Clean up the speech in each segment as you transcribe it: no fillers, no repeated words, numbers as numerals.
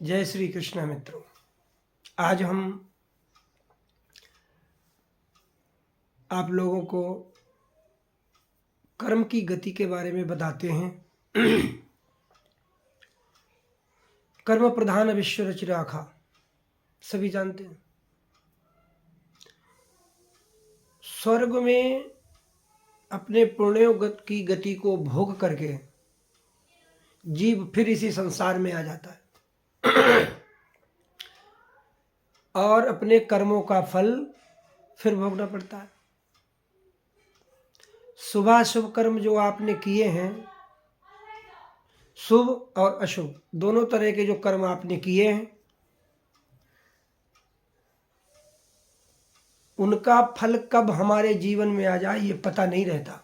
जय श्री कृष्ण मित्रों। आज हम आप लोगों को कर्म की गति के बारे में बताते हैं। कर्म प्रधान विश्व रच राखा, सभी जानते हैं। स्वर्ग में अपने पुण्यों की गति को भोग करके जीव फिर इसी संसार में आ जाता है और अपने कर्मों का फल फिर भोगना पड़ता है। शुभाशुभ कर्म जो आपने किए हैं, शुभ और अशुभ दोनों तरह के जो कर्म आपने किए हैं, उनका फल कब हमारे जीवन में आ जाए ये पता नहीं रहता।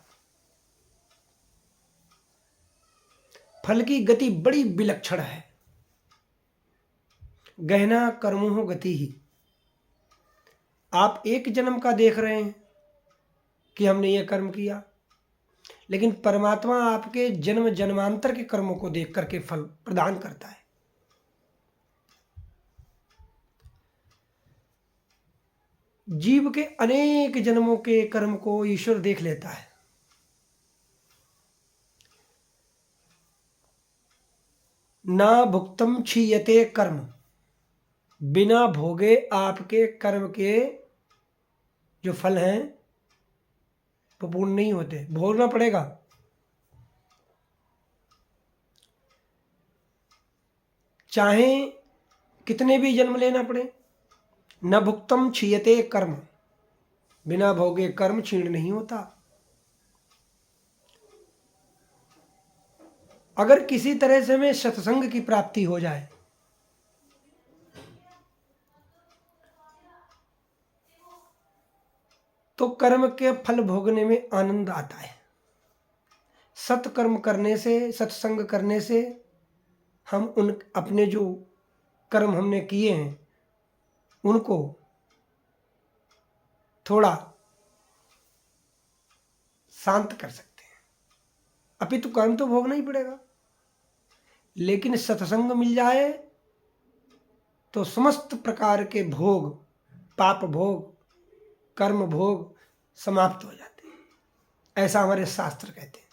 फल की गति बड़ी विलक्षण है। गहना कर्मों गति ही। आप एक जन्म का देख रहे हैं कि हमने ये कर्म किया, लेकिन परमात्मा आपके जन्म जन्मांतर के कर्मों को देख करके फल प्रदान करता है। जीव के अनेक जन्मों के कर्म को ईश्वर देख लेता है। ना भुक्तम क्षीयते कर्म, बिना भोगे आपके कर्म के जो फल हैं वो पूर्ण नहीं होते, भोगना पड़ेगा। चाहे कितने भी जन्म लेना पड़े। न भुक्तम क्षीयते कर्म, बिना भोगे कर्म क्षीण नहीं होता। अगर किसी तरह से हमें सत्संग की प्राप्ति हो जाए, तो कर्म के फल भोगने में आनंद आता है। सत्कर्म करने से, सत्संग करने से हम उन अपने जो कर्म हमने किए हैं उनको थोड़ा शांत कर सकते हैं। अभी तो कर्म तो भोगना ही पड़ेगा, लेकिन सत्संग मिल जाए तो समस्त प्रकार के भोग, पाप भोग, कर्म भोग समाप्त हो जाते हैं। ऐसा हमारे शास्त्र कहते हैं।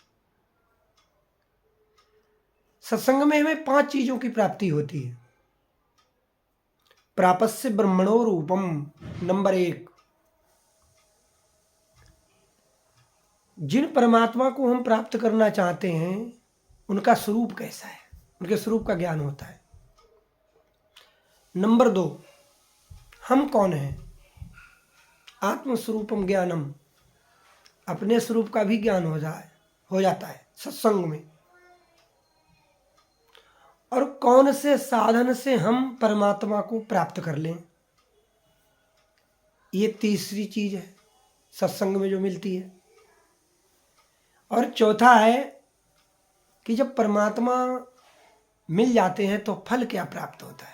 सत्संग में हमें 5 चीजों की प्राप्ति होती है। प्रापस्य ब्रह्मणो रूपम, नंबर 1। जिन परमात्मा को हम प्राप्त करना चाहते हैं उनका स्वरूप कैसा है, उनके स्वरूप का ज्ञान होता है। नंबर 2, हम कौन हैं, आत्मस्वरूपम ज्ञानम, अपने स्वरूप का भी ज्ञान हो जाता है सत्संग में। और कौन से साधन से हम परमात्मा को प्राप्त कर लें, ये तीसरी चीज है सत्संग में जो मिलती है। और चौथा है कि जब परमात्मा मिल जाते हैं तो फल क्या प्राप्त होता है।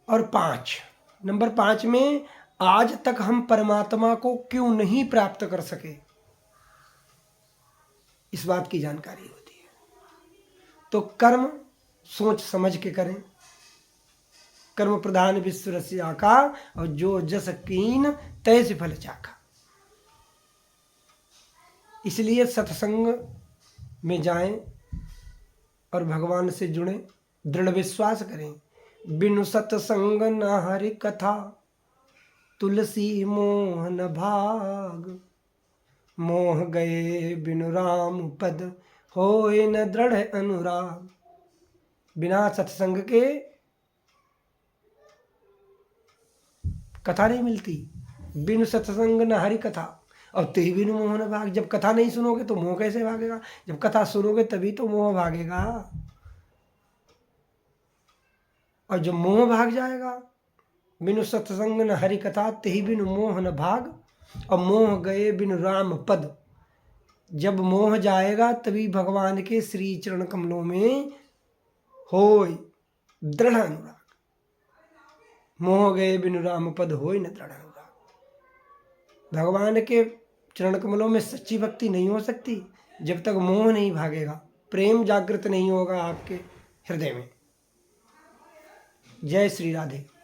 और 5, नंबर 5 में आज तक हम परमात्मा को क्यों नहीं प्राप्त कर सके, इस बात की जानकारी होती है। तो कर्म सोच समझ के करें। कर्म प्रधान विश्व रच राखा, और जो जस कीन तैसे फल चाखा। इसलिए सत्संग में जाएं और भगवान से जुड़ें, दृढ़ विश्वास करें। बिनु सत्संग न हरि कथा, तुलसी मोहन भाग। मोह गए बिनु राम पद, होए न दृढ़ अनुराग। बिना सत्संग के कथा नहीं मिलती। बिनु सत्संग न हरि कथा, और ते बिनु मोह न भाग। जब कथा नहीं सुनोगे तो मोह कैसे भागेगा, जब कथा सुनोगे तभी तो मोह भागेगा। और जब मोह भाग जाएगा, बिनु सत्संग न हरि कथा, ते बिनु मोह न भाग। और मोह गए बिनु राम पद, जब मोह जाएगा तभी भगवान के श्री चरण कमलों में होय दृढ़ अनुराग। मोह गए बिनु राम पद, होय न दृढ़ अनुराग। भगवान के चरण कमलों में सच्ची भक्ति नहीं हो सकती जब तक मोह नहीं भागेगा। प्रेम जागृत नहीं होगा आपके हृदय में। जय श्री राधे।